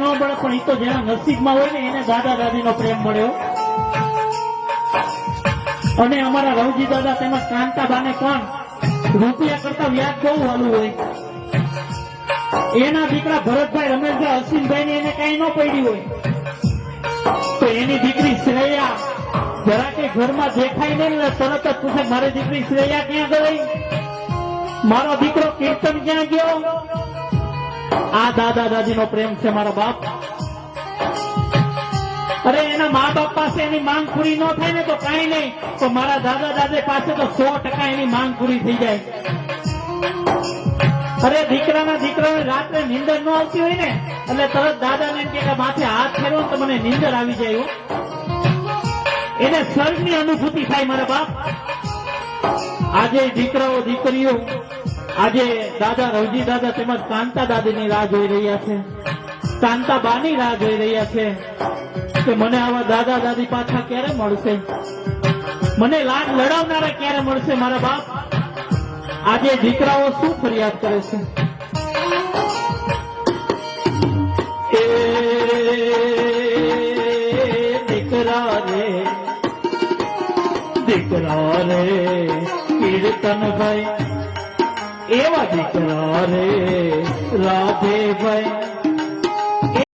ન મળે, પણ એ તો જેના નસીબમાં હોય ને એને દાદા દાદીનો પ્રેમ મળ્યો. અને અમારા રવજી દાદા તેમજ કાંતાબાને પણ રૂપિયા કરતા વ્યાજ બહુ વાલું હોય. એના દીકરા ભરતભાઈ, રમેશભાઈ, અસીમભાઈ ને એને કઈ ન પડી હોય તો એની દીકરી શ્રેયા જરા કે ઘરમાં દેખાય નહીં ને તરત જ પૂછે, મારી દીકરી શ્રેયા ક્યાં ગઈ, મારો દીકરો કીર્તન ક્યાં ગયો. આ દાદા દાદીનો પ્રેમ છે મારા બાપ. અરે એના મા બાપ પાસે એની માંગ પૂરી ન થાય ને તો કઈ નહીં, તો મારા દાદા દાદી પાસે તો 100% એની માંગ પૂરી થઈ જાય. અરે દીકરાને રાત્રે નીંદર ન આવતી હોય ને એટલે તરત દાદાને એમ કે માથે હાથ ફેરવો તો મને નીંદર આવી જાય. એને સ્વર્ગની અનુભૂતિ થાય મારા બાપ. આજે દીકરાઓ દીકરીઓ આજે દાદા રવજી દાદા તેમજ કાંતા દાદીની રાહ જોઈ રહ્યા છે, કાંતાબાની રાહ જોઈ રહ્યા છે કે મને આવા દાદા દાદી પાછા ક્યારે મળશે, મને લાડ લડાવનારા ક્યારે મળશે મારા બાપ. આજે દીકરાઓ શું ફરિયાદ કરે છે, એ દીકરા રે કીર્તનભાઈ, એવા દીકરા રે રાધેભાઈ.